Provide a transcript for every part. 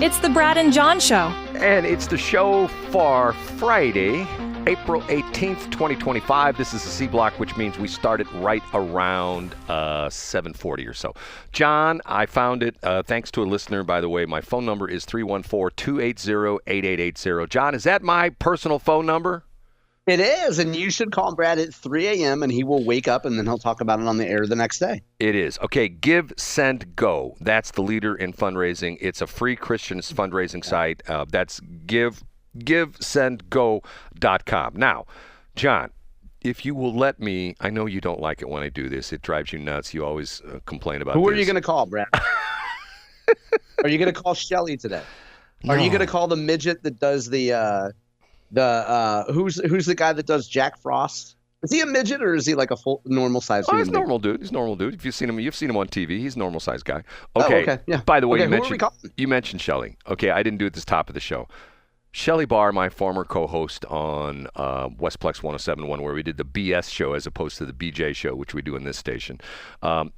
It's the Brad and John Show. And it's the show for Friday, April 18th, 2025. This is the C Block, which means we started right around 7:40 or so. John, I found it thanks to a listener, by the way. My phone number is 314-280-8880. John, is that my personal phone number? It is, and you should call Brad at 3 a.m. and he will wake up and then he'll talk about it on the air the next day. It is. Okay, Give, Send, Go. That's the leader in fundraising. It's a free Christian fundraising site. That's givesendgo.com. Now, John, if you will let me, I know you don't like it when I do this. It drives you nuts. You always complain about this. Who are you going to call, Brad? Are you going to call Shelley today? No. Are you going to call the midget that does who's the guy that does Jack Frost? Is he a midget or is he like a full normal size? Oh, he's normal dude. He's normal dude. If you've seen him on TV. He's a normal size guy. Okay. Oh, okay. Yeah. By the way, Okay, you mentioned Shelley. Okay, I didn't do it at the top of the show. Shelley Barr, my former co-host on Westplex 107.1, where we did the BS show as opposed to the BJ show, which we do in this station.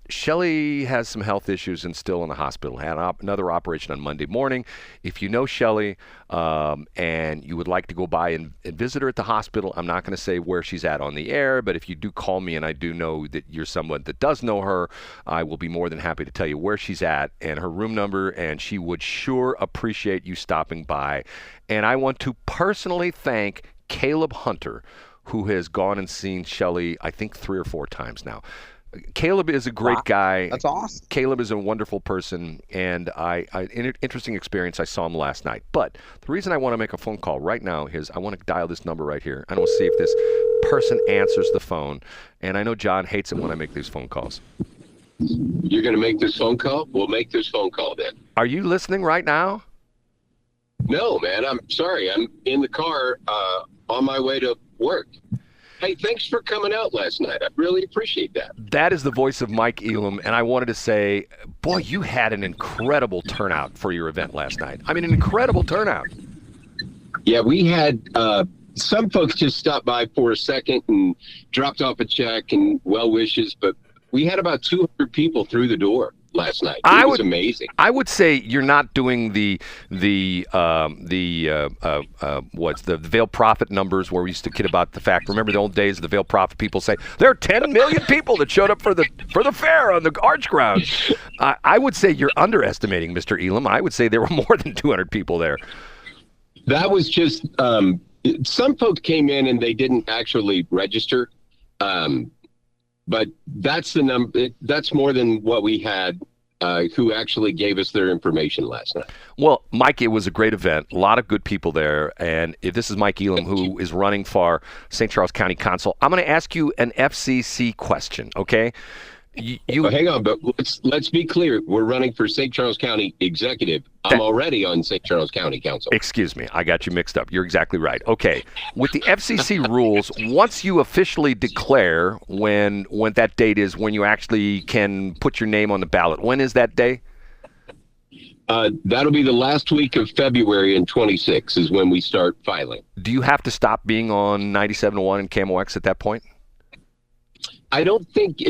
Shelley has some health issues and still in the hospital. Had another operation on Monday morning. If you know Shelley and you would like to go by and visit her at the hospital, I'm not going to say where she's at on the air, but if you do call me and I do know that you're someone that does know her, I will be more than happy to tell you where she's at and her room number, and she would sure appreciate you stopping by. And I want to personally thank Caleb Hunter, who has gone and seen Shelley, I think 3 or 4 times now. Caleb is a great guy. That's awesome. Caleb is a wonderful person, and interesting experience. I saw him last night. But the reason I want to make a phone call right now is I want to dial this number right here, and we'll see if this person answers the phone. And I know John hates it when I make these phone calls. You're going to make this phone call? We'll make this phone call then. Are you listening right now? No, man, I'm sorry. I'm in the car on my way to work. Hey, thanks for coming out last night. I really appreciate that. That is the voice of Mike Elam, and I wanted to say, boy, you had an incredible turnout for your event last night. I mean, an incredible turnout. Yeah, we had some folks just stopped by for a second and dropped off a check and well wishes, but we had about 200 people through the door last night. It was amazing. I would say you're not doing the Veil Prophet numbers where we used to kid about the fact. Remember the old days of the Veil Prophet? People say there are 10 million people that showed up for the fair on the arch grounds. I would say you're underestimating, Mr. Elam. I would say there were more than 200 people there. That was just some folks came in and they didn't actually register. But that's the number. That's more than what we had who actually gave us their information last night. Well, Mike, it was a great event. A lot of good people there. And if this is Mike Elam, who is running for St. Charles County Council. I'm going to ask you an FCC question, okay? Hang on, but let's be clear. We're running for St. Charles County Executive. I'm already on St. Charles County Council. Excuse me. I got you mixed up. You're exactly right. Okay. With the FCC rules, once you officially declare when that date is, when you actually can put your name on the ballot, when is that day? That'll be the last week of February, and 26 is when we start filing. Do you have to stop being on 97.1 and KMOX at that point? I don't think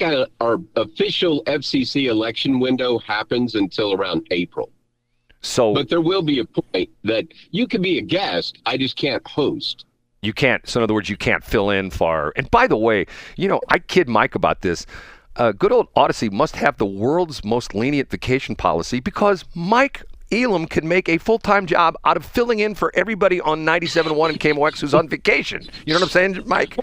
our official FCC election window happens until around April. But there will be a point that you can be a guest. I just can't host. You can't. So in other words, you can't fill in for. And by the way, I kid Mike about this. Good old Odyssey must have the world's most lenient vacation policy because Mike Elam can make a full-time job out of filling in for everybody on 97.1 and KMOX who's on vacation. You know what I'm saying, Mike?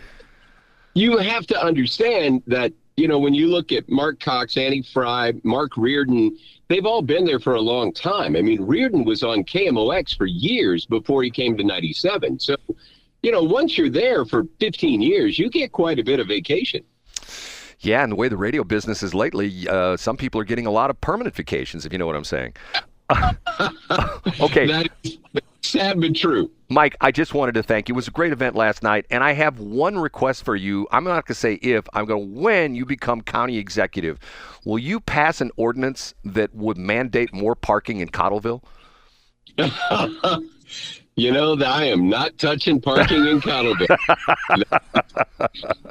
You have to understand that, when you look at Mark Cox, Annie Fry, Mark Reardon, they've all been there for a long time. I mean, Reardon was on KMOX for years before he came to 97. So, once you're there for 15 years, you get quite a bit of vacation. Yeah, and the way the radio business is lately, some people are getting a lot of permanent vacations, if you know what I'm saying. Okay. That is sad but true. Mike, I just wanted to thank you. It was a great event last night, and I have one request for you. I'm not going to say if, I'm going to when you become county executive. Will you pass an ordinance that would mandate more parking in Cottleville? I am not touching parking in Cottleville.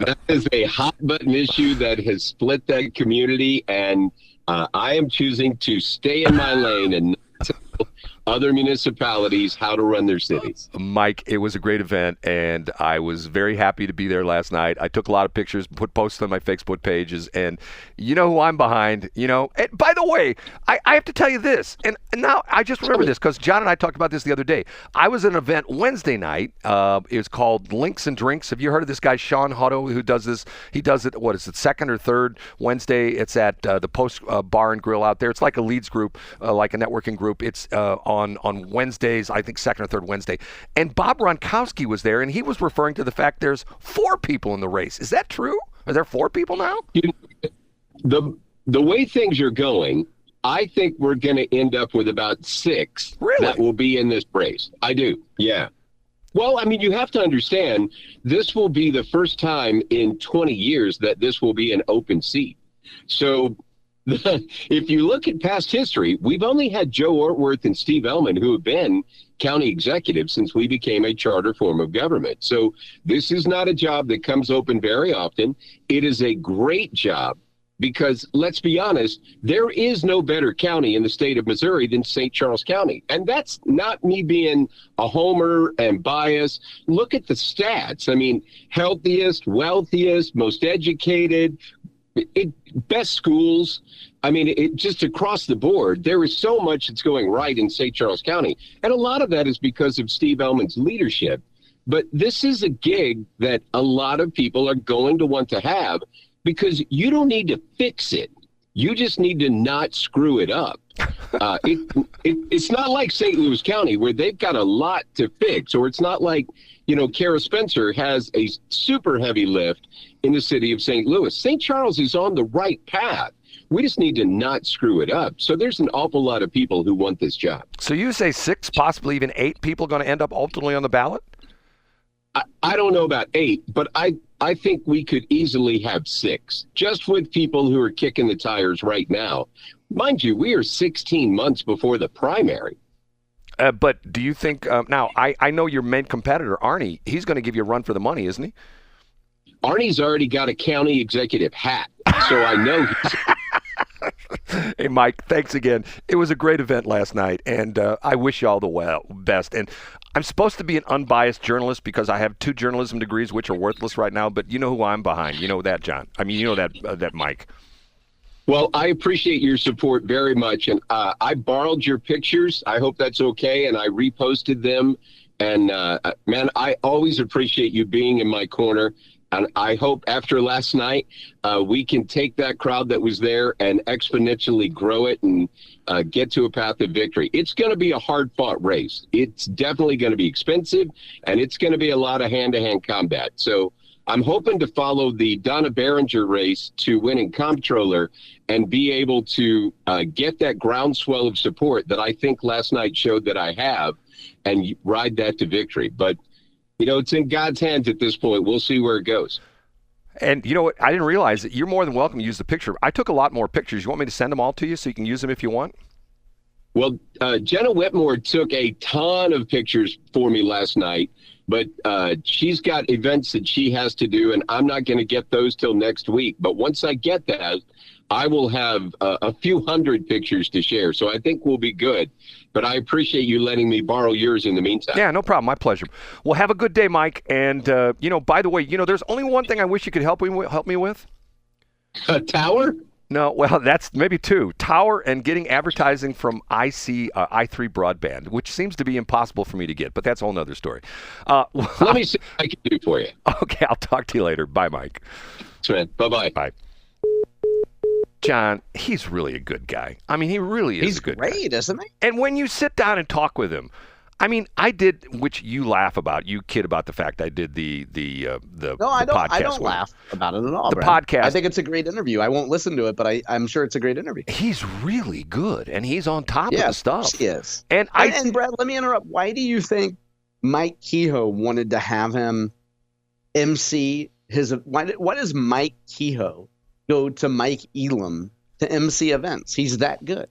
That is a hot button issue that has split that community, and I am choosing to stay in my lane and not other municipalities how to run their cities. Mike, it was a great event, and I was very happy to be there last night. I took a lot of pictures, posted on my Facebook pages, and you know who I'm behind, you know. And by the way, I have to tell you this, and now I just remember this because John and I talked about this the other day. I was at an event Wednesday night. It was called Links and Drinks. Have you heard of this guy, Sean Hutto, who does this? He does it, what is it, second or third Wednesday? It's at the Post Bar and Grill out there. It's like a leads group, like a networking group. It's on Wednesdays, I think second or third Wednesday. And Bob Gronkowski was there, and he was referring to the fact there's 4 people in the race. Is that true? Are there 4 people now? The way things are going, I think we're going to end up with about 6 that will be in this race. I do, yeah. Well, I mean, you have to understand, this will be the first time in 20 years that this will be an open seat. So if you look at past history, we've only had Joe Ortworth and Steve Elam, who have been county executives since we became a charter form of government. So this is not a job that comes open very often. It is a great job because, let's be honest, there is no better county in the state of Missouri than St. Charles County. And that's not me being a homer and biased. Look at the stats. I mean, healthiest, wealthiest, most educated, best schools. I mean, it just across the board, there is so much that's going right in St. Charles County. And a lot of that is because of Steve Elam's leadership. But this is a gig that a lot of people are going to want to have because you don't need to fix it. You just need to not screw it up. It's not like St. Louis County where they've got a lot to fix, or it's not like, you know, Kara Spencer has a super heavy lift in the city of St. Louis. St. Charles is on the right path. We just need to not screw it up. So there's an awful lot of people who want this job. So you say 6, possibly even 8 people going to end up ultimately on the ballot? I don't know about 8, but I think we could easily have 6, just with people who are kicking the tires right now. Mind you, we are 16 months before the primary. But do you think, now, I know your main competitor, Arnie, he's going to give you a run for the money, isn't he? Arnie's already got a county executive hat, so I know he's... Hey, Mike, thanks again. It was a great event last night, and I wish you all the best. And I'm supposed to be an unbiased journalist because I have 2 journalism degrees, which are worthless right now, but you know who I'm behind. You know that, John. I mean, you know that Mike. Well, I appreciate your support very much, and I borrowed your pictures. I hope that's okay, and I reposted them. And, man, I always appreciate you being in my corner. And I hope after last night, we can take that crowd that was there and exponentially grow it and get to a path of victory. It's going to be a hard-fought race. It's definitely going to be expensive, and it's going to be a lot of hand-to-hand combat. So I'm hoping to follow the Donna Behringer race to winning comptroller and be able to get that groundswell of support that I think last night showed that I have and ride that to victory. But you know, it's in God's hands at this point. We'll see where it goes. And you know what? I didn't realize that you're more than welcome to use the picture. I took a lot more pictures. You want me to send them all to you so you can use them if you want? Well, Jenna Whitmore took a ton of pictures for me last night, but she's got events that she has to do, and I'm not going to get those till next week. But once I get that, I will have a few hundred pictures to share. So I think we'll be good. But I appreciate you letting me borrow yours in the meantime. Yeah, no problem. My pleasure. Well, have a good day, Mike. And, you know, by the way, you know, there's only one thing I wish you could help me with. A tower? No, well, that's maybe 2. Tower and getting advertising from I3 broadband, which seems to be impossible for me to get. But that's a whole other story. Let me see what I can do for you. Okay, I'll talk to you later. Bye, Mike. Thanks, man. Bye-bye. Bye. John, he's really a good guy. I mean, he really is a good guy. He's great, isn't he? And when you sit down and talk with him, I mean, I did, which you laugh about. You kid about the fact I did the podcast. No, I don't laugh about it at all. The Brad. podcast. I think it's a great interview. I won't listen to it, but I'm sure it's a great interview. He's really good, and he's on top of the stuff. He is. And Brad, let me interrupt. Why do you think Mike Kehoe wanted to have him MC his? Why does Mike Kehoe go to Mike Elam to MC events? He's that good.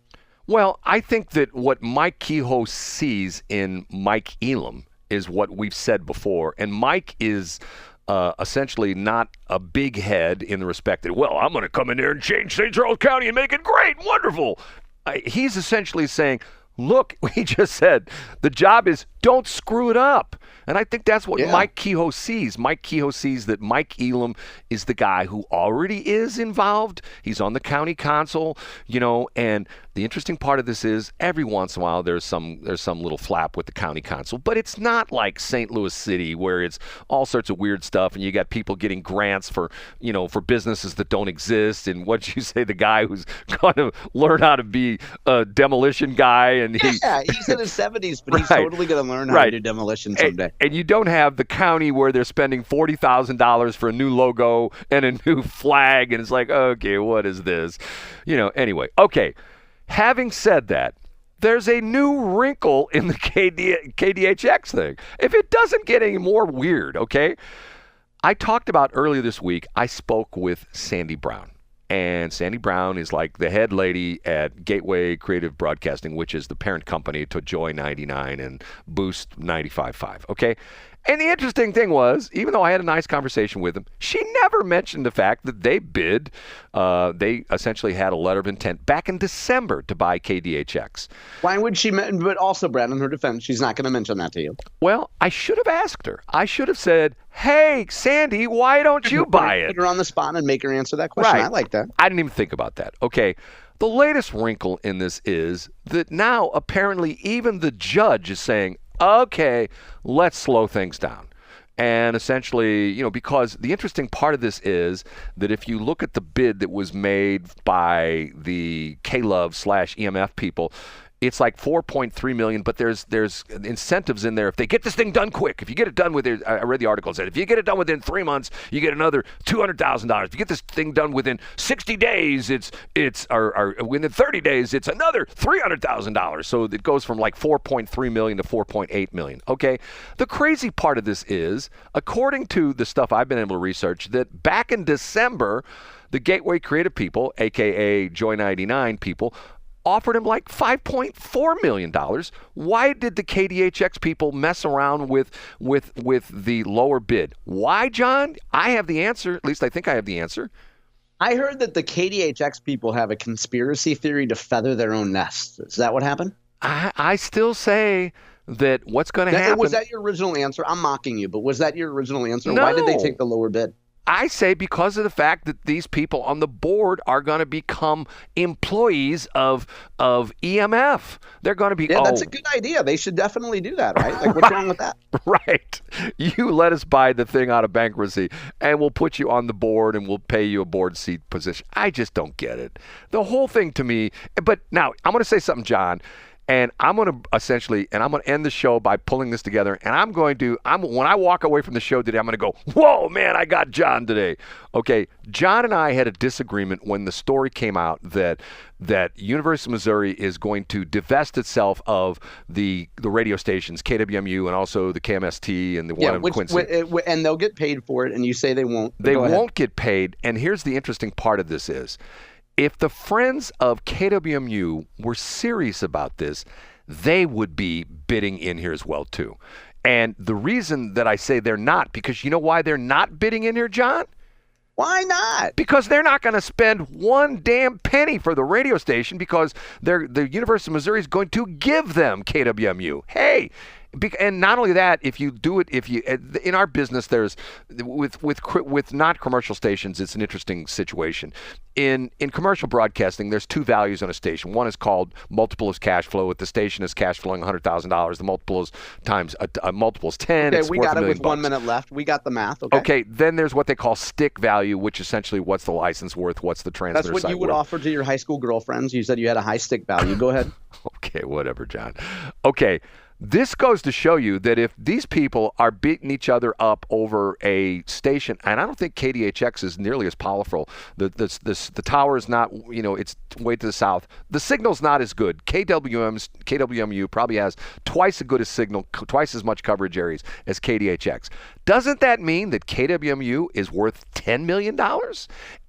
Well, I think that what Mike Kehoe sees in Mike Elam is what we've said before. And Mike is essentially not a big head in the respect that, well, I'm going to come in there and change St. Charles County and make it great, wonderful. He's essentially saying, look, he just said the job is don't screw it up. And I think that's what Mike Kehoe sees. Mike Kehoe sees that Mike Elam is the guy who already is involved. He's on the county council, and the interesting part of this is every once in a while there's some little flap with the county council, but it's not like St. Louis City where it's all sorts of weird stuff and you got people getting grants for businesses that don't exist. And what you say, the guy who's going to learn how to be a demolition guy, and he's in his 70s, but he's totally going to learn how to do demolition someday. And you don't have the county where they're spending $40,000 for a new logo and a new flag, and it's like, okay, what is this? Anyway, okay. Having said that, there's a new wrinkle in the KDHX thing. If it doesn't get any more weird, okay? I talked about earlier this week, I spoke with Sandy Brown. And Sandy Brown is like the head lady at Gateway Creative Broadcasting, which is the parent company to Joy 99 and Boost 95.5, okay? And the interesting thing was, even though I had a nice conversation with him, she never mentioned the fact that they bid. They essentially had a letter of intent back in December to buy KDHX. Why would she? But also, Brad, in her defense, she's not going to mention that to you. Well, I should have asked her. I should have said, hey, Sandy, why don't you buy it? Put her on the spot and make her answer that question. Right. I like that. I didn't even think about that. Okay. The latest wrinkle in this is that now apparently even the judge is saying, okay, let's slow things down. And essentially, because the interesting part of this is that if you look at the bid that was made by the KLove/EMF people, it's like $4.3 million, but there's incentives in there. If they get this thing done quick, if you get it done within, I read the article, said if you get it done within 3 months, you get another $200,000. If you get this thing done within 60 days, or within 30 days, it's another $300,000. So it goes from like $4.3 million to $4.8 million. Okay, the crazy part of this is, according to the stuff I've been able to research, that back in December, the Gateway Creative people, aka Joy 99 people, offered him like $5.4 million. Why did the KDHX people mess around with the lower bid? Why, John? I have the answer. At least I think I have the answer. I heard that the KDHX people have a conspiracy theory to feather their own nests. Is that what happened? I still say that what's going to happen. Was that your original answer? I'm mocking you, but was that your original answer? No. Why did they take the lower bid? I say because of the fact that these people on the board are going to become employees of EMF. They're going to be. Yeah, that's a good idea. They should definitely do that, right? Like, what's wrong with that? Right. You let us buy the thing out of bankruptcy, and we'll put you on the board, and we'll pay you a board seat position. I just don't get it. The whole thing to me. But now I'm going to say something, John. And I'm going to end the show by pulling this together. And when I walk away from the show today, I'm going to go, whoa, man, I got John today. Okay, John and I had a disagreement when the story came out that University of Missouri is going to divest itself of the radio stations, KWMU, and also the KMST and the one in Quincy. And they'll get paid for it, and you say they won't. They won't get paid. And here's the interesting part of this is, if the friends of KWMU were serious about this, they would be bidding in here as well, too. And the reason that I say they're not, because you know why they're not bidding in here, John? Why not? Because they're not going to spend one damn penny for the radio station because the University of Missouri is going to give them KWMU. Hey! And not only that, if you do it, in our business, there's with not commercial stations, it's an interesting situation. In commercial broadcasting, there's two values on a station. One is called multiple is cash flow. If the station is cash flowing $100,000, the multiple is times multiple is 10. Okay, we got it with 1 minute left. We got the math. Okay. Then there's what they call stick value, which essentially what's the license worth, what's the transmitter site worth. That's what you would offer to your high school girlfriends. You said you had a high stick value. Go ahead. Okay, whatever, John. Okay. This goes to show you that if these people are beating each other up over a station, and I don't think KDHX is nearly as powerful. The tower is not, it's way to the south. The signal's not as good. KWMU probably has twice as good a signal, twice as much coverage areas as KDHX. Doesn't that mean that KWMU is worth $10 million?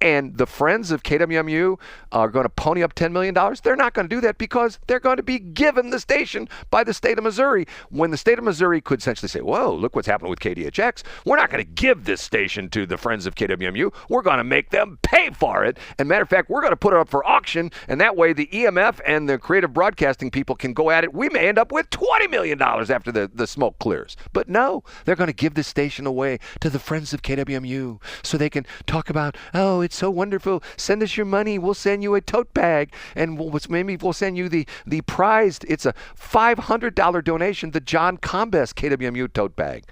And the friends of KWMU are going to pony up $10 million? They're not going to do that because they're going to be given the station by the state of Missouri, when the state of Missouri could essentially say, whoa, look what's happening with KDHX. We're not going to give this station to the friends of KWMU. We're going to make them pay for it. And matter of fact, we're going to put it up for auction, and that way the EMF and the creative broadcasting people can go at it. We may end up with $20 million after the smoke clears. But no, they're going to give this station away to the friends of KWMU so they can talk about, oh, it's so wonderful. Send us your money. We'll send you a tote bag, and maybe we'll send you the prized, it's a $500 donation, the John Combest KWMU tote bag.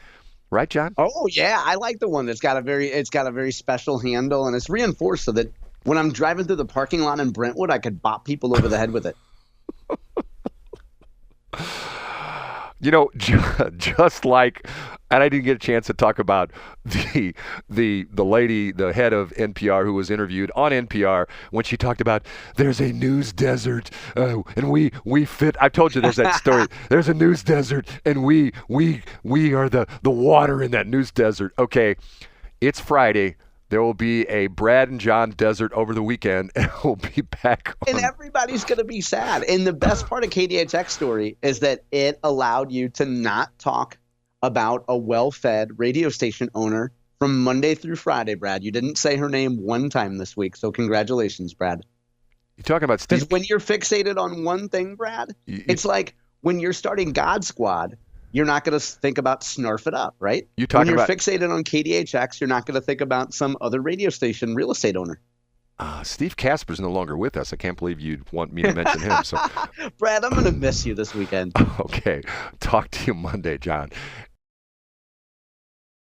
Right, John? Oh yeah, I like the one that's got a very special handle, and it's reinforced so that when I'm driving through the parking lot in Brentwood, I could bop people over the head with it. You know, just like, and I didn't get a chance to talk about the lady, the head of NPR, who was interviewed on NPR when she talked about there's a news desert, and we fit. I told you there's that story. There's a news desert, and we are the water in that news desert. Okay, it's Friday. There will be a Brad and John desert over the weekend, and we'll be back on. And everybody's going to be sad. And the best part of KDHX story is that it allowed you to not talk about a well-fed radio station owner from Monday through Friday, Brad. You didn't say her name one time this week, so congratulations, Brad. You're talking about Steve? Because when you're fixated on one thing, Brad, it's like when you're starting God Squad, you're not going to think about Snarf It Up, right? When you're fixated on KDHX, you're not going to think about some other radio station real estate owner. Steve Casper's no longer with us. I can't believe you'd want me to mention him. So, Brad, I'm going to miss you this weekend. Okay. Talk to you Monday, John.